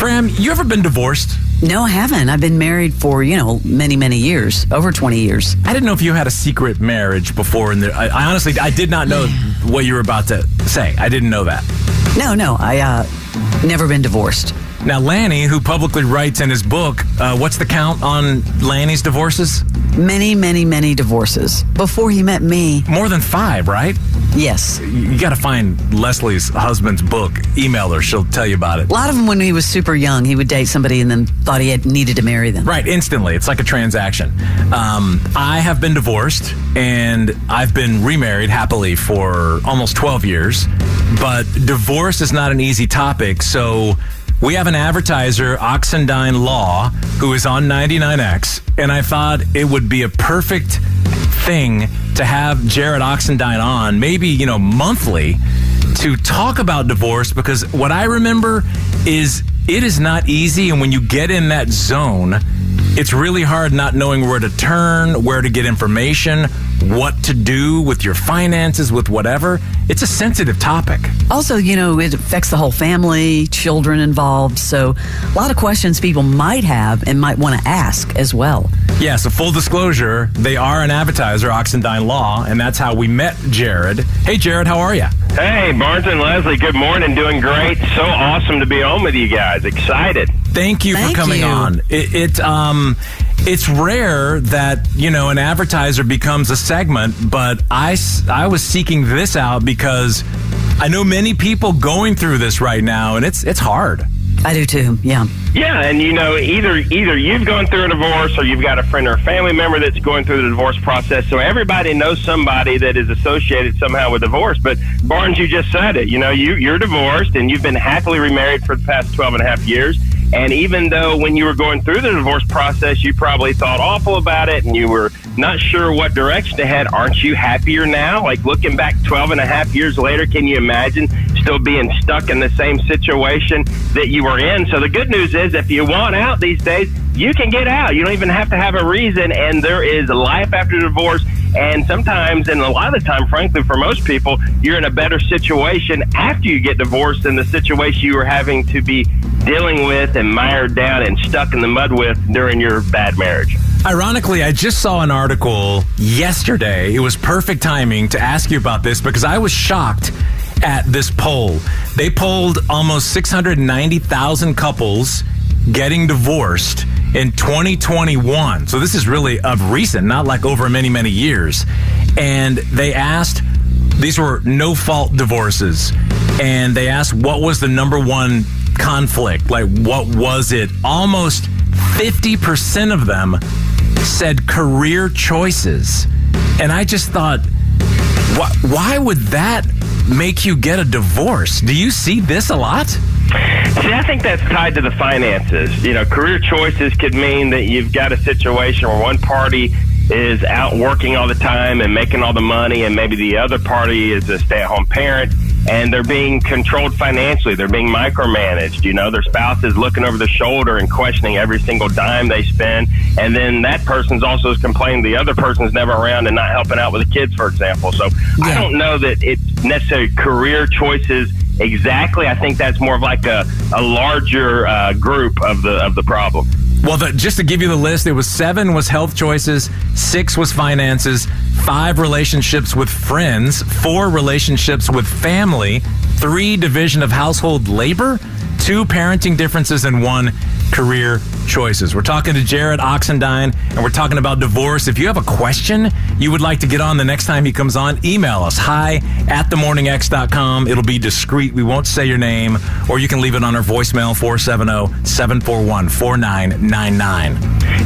Fram, you ever been divorced? No, I haven't. I've been married for, many, many years, over 20 years. I didn't know if you had a secret marriage before. I honestly, I did not know what you were about to say. I didn't know that. No, I never been divorced. Now, Lanny, who publicly writes in his book, what's the count on Lanny's divorces? Many, many, many divorces. Before he met me. More than 5, right? Yes. You got to find Leslie's husband's book. Email her. She'll tell you about it. A lot of them when he was super young. He would date somebody and then thought he needed to marry them. Right, instantly. It's like a transaction. I have been divorced, and I've been remarried happily for almost 12 years. But divorce is not an easy topic, so we have an advertiser, Oxendine Law, who is on 99X, and I thought it would be a perfect thing to have Jarrod Oxendine on, maybe, monthly, to talk about divorce, because what I remember is it is not easy, and when you get in that zone, it's really hard not knowing where to turn, where to get information, what to do with your finances, with whatever. It's a sensitive topic. Also, it affects the whole family, children involved. So a lot of questions people might have and might want to ask as well. Yeah, so full disclosure, they are an advertiser, Oxendine Law, and that's how we met Jarrod. Hey, Jarrod, how are you? Hey, Barnes and Leslie, good morning. Doing great. So awesome to be on with you guys. Excited. Thank you for coming on. It's rare that, an advertiser becomes a segment, but I was seeking this out because I know many people going through this right now, and it's hard. I do too, yeah. Yeah, and either you've gone through a divorce or you've got a friend or a family member that's going through the divorce process, so everybody knows somebody that is associated somehow with divorce. But Barnes, you just said it. You're divorced and you've been happily remarried for the past 12 and a half years. And even though when you were going through the divorce process, you probably thought awful about it and you were not sure what direction to head, aren't you happier now? Like looking back 12 and a half years later, can you imagine still being stuck in the same situation that you were in? So the good news is if you want out these days, you can get out. You don't even have to have a reason, and there is life after divorce. And sometimes, and a lot of the time, frankly, for most people, you're in a better situation after you get divorced than the situation you were having to be dealing with and mired down and stuck in the mud with during your bad marriage. Ironically, I just saw an article yesterday. It was perfect timing to ask you about this because I was shocked at this poll. They polled almost 690,000 couples getting divorced in 2021. So this is really of recent, not like over many, many years. And they asked, these were no-fault divorces, and they asked what was the number one conflict? Like, what was it? Almost 50% of them said career choices. And I just thought, why would that make you get a divorce? Do you see this a lot? See, I think that's tied to the finances. Career choices could mean that you've got a situation where one party is out working all the time and making all the money, and maybe the other party is a stay-at-home parent, and they're being controlled financially. They're being micromanaged. Their spouse is looking over their shoulder and questioning every single dime they spend, and then that person's also complaining the other person's never around and not helping out with the kids, for example. So yeah. I don't know that it's necessarily career choices exactly. I think that's more of like a larger group of the problem. Well, just to give you the list, it was 7 was health choices, 6 was finances, 5 relationships with friends, 4 relationships with family, 3 division of household labor, 2 parenting differences, and 1 career choices. We're talking to Jarrod Oxendine, and we're talking about divorce. If you have a question you would like to get on the next time he comes on, email us, hi@themorningx.com. It'll be discreet. We won't say your name, or you can leave it on our voicemail, 470-741-4999.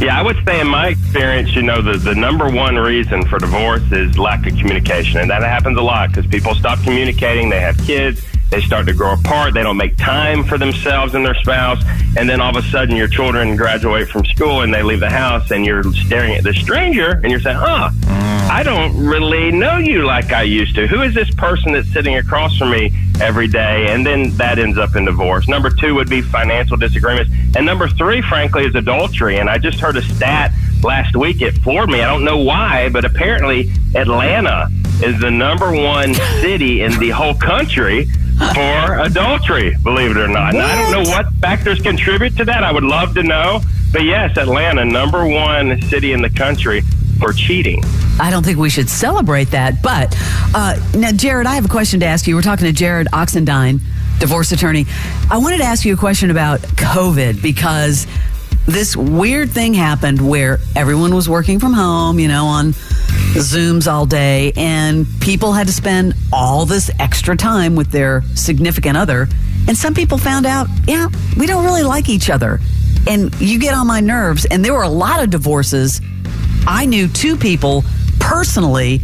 Yeah, I would say in my experience, the number one reason for divorce is lack of communication. And that happens a lot because people stop communicating, they have kids, they start to grow apart, they don't make time for themselves and their spouse, and then all of a sudden your children graduate from school and they leave the house and you're staring at this stranger and you're saying, I don't really know you like I used to. Who is this person that's sitting across from me every day? And then that ends up in divorce. Number 2 would be financial disagreements. And number 3, frankly, is adultery. And I just heard a stat last week. It floored me. I don't know why, but apparently Atlanta is the number 1 city in the whole country for adultery, believe it or not. And I don't know what factors contribute to that. I would love to know. But yes, Atlanta, number one city in the country for cheating. I don't think we should celebrate that. But now, Jarrod, I have a question to ask you. We're talking to Jarrod Oxendine, divorce attorney. I wanted to ask you a question about COVID because this weird thing happened where everyone was working from home, on Zooms all day, and people had to spend all this extra time with their significant other. And some people found out, we don't really like each other. And you get on my nerves. And there were a lot of divorces. I knew 2 people personally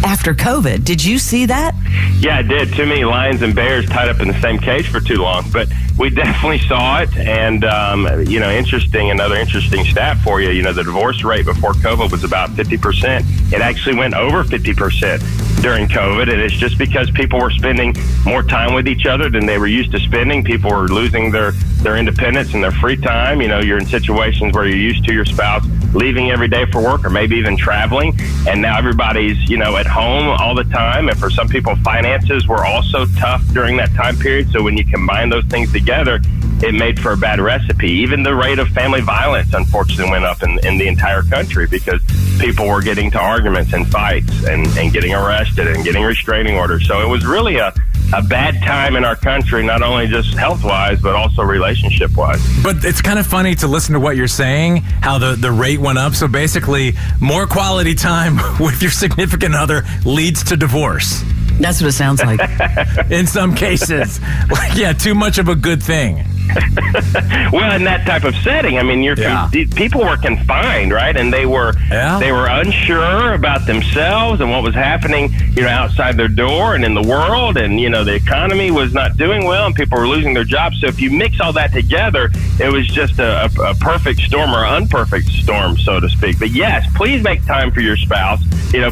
after COVID. Did you see that? Yeah, I did. Too many lions and bears tied up in the same cage for too long. But we definitely saw it. And, another interesting stat for you, the divorce rate before COVID was about 50%. It actually went over 50% during COVID. And it's just because people were spending more time with each other than they were used to spending. People were losing their independence and their free time. You're in situations where you're used to your spouse leaving every day for work or maybe even traveling. And now everybody's, at home all the time. And for some people, finances were also tough during that time period. So when you combine those things together, it made for a bad recipe. Even the rate of family violence, unfortunately, went up in the entire country because people were getting to arguments and fights and getting arrested and getting restraining orders. So it was really a bad time in our country, not only just health-wise, but also relationship-wise. But it's kind of funny to listen to what you're saying, how the rate went up. So basically, more quality time with your significant other leads to divorce. That's what it sounds like. In some cases. Too much of a good thing. Well, in that type of setting, people were confined, right? And they were unsure about themselves and what was happening, outside their door and in the world. And, the economy was not doing well and people were losing their jobs. So if you mix all that together, it was just a perfect storm or unperfect storm, so to speak. But yes, please make time for your spouse.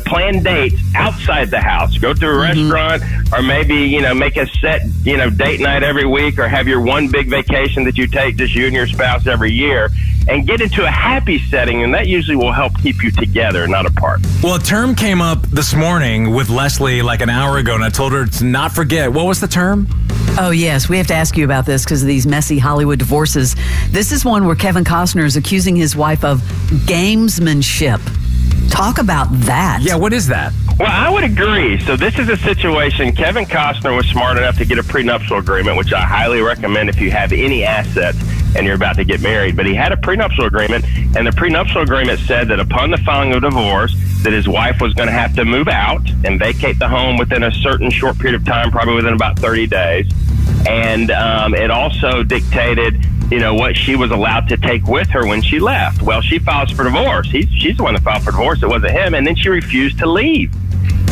Plan dates outside the house. Go to a restaurant or maybe, make a set, date night every week or have your one big vacation that you take, just you and your spouse every year, and get into a happy setting, and that usually will help keep you together, not apart. Well, a term came up this morning with Leslie like an hour ago, and I told her to not forget. What was the term? Oh, yes. We have to ask you about this because of these messy Hollywood divorces. This is one where Kevin Costner is accusing his wife of gamesmanship. Talk about that. Yeah, what is that? Well, I would agree. So this is a situation. Kevin Costner was smart enough to get a prenuptial agreement, which I highly recommend if you have any assets and you're about to get married. But he had a prenuptial agreement, and the prenuptial agreement said that upon the filing of divorce, that his wife was going to have to move out and vacate the home within a certain short period of time, probably within about 30 days. And it also dictated, what she was allowed to take with her when she left. Well, she files for divorce. She's the one that filed for divorce. It wasn't him. And then she refused to leave.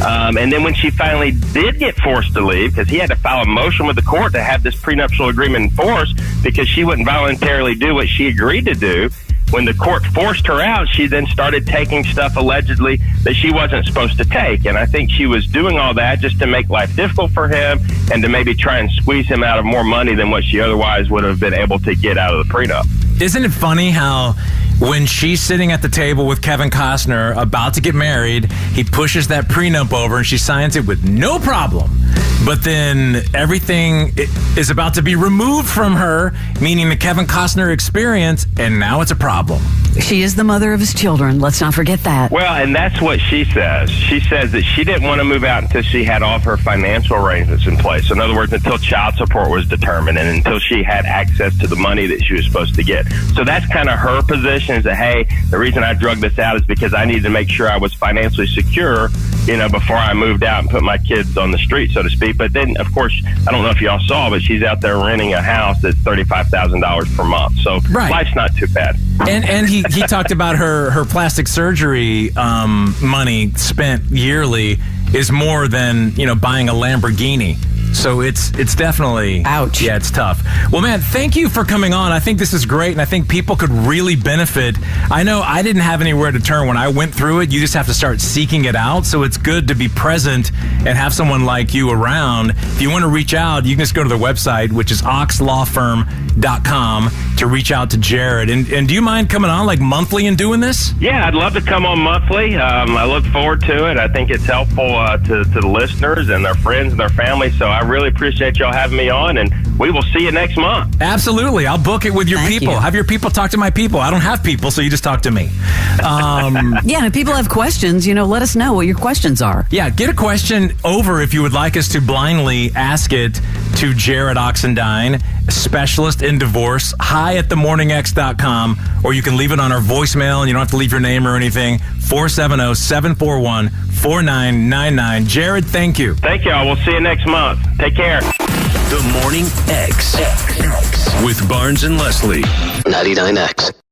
And then when she finally did get forced to leave, because he had to file a motion with the court to have this prenuptial agreement enforced because she wouldn't voluntarily do what she agreed to do, when the court forced her out, she then started taking stuff allegedly that she wasn't supposed to take. And I think she was doing all that just to make life difficult for him and to maybe try and squeeze him out of more money than what she otherwise would have been able to get out of the prenup. Isn't it funny how when she's sitting at the table with Kevin Costner about to get married, he pushes that prenup over and she signs it with no problem. But then everything is about to be removed from her, meaning the Kevin Costner experience, and now it's a problem. She is the mother of his children. Let's not forget that. Well, and that's what she says. She says that she didn't want to move out until she had all of her financial arrangements in place. In other words, until child support was determined and until she had access to the money that she was supposed to get. So that's kind of her position, is that, hey, the reason I drug this out is because I needed to make sure I was financially secure, before I moved out and put my kids on the street, so to speak. But then, of course, I don't know if y'all saw, but she's out there renting a house that's $35,000 per month. So Life's not too bad. And he talked about her plastic surgery money spent yearly is more than, buying a Lamborghini. So it's definitely... Ouch. Yeah, it's tough. Well, man, thank you for coming on. I think this is great, and I think people could really benefit. I know I didn't have anywhere to turn when I went through it. You just have to start seeking it out. So it's good to be present and have someone like you around. If you want to reach out, you can just go to their website, which is oxlawfirm.com. to reach out to Jarrod. And do you mind coming on like monthly and doing this? Yeah, I'd love to come on monthly. I look forward to it. I think it's helpful to the listeners and their friends and their family. So I really appreciate y'all having me on, and we will see you next month. Absolutely. I'll book it with your Thank people. you. Have your people talk to my people. I don't have people, so you just talk to me. Yeah, and if people have questions, let us know what your questions are. Yeah, get a question over if you would like us to blindly ask it to Jarrod Oxendine, specialist in divorce, hi@themorningx.com, or you can leave it on our voicemail, and you don't have to leave your name or anything, 470-741-4999. Jarrod, thank you. Thank y'all. We'll see you next month. Take care. The Morning X with Barnes and Leslie. 99X.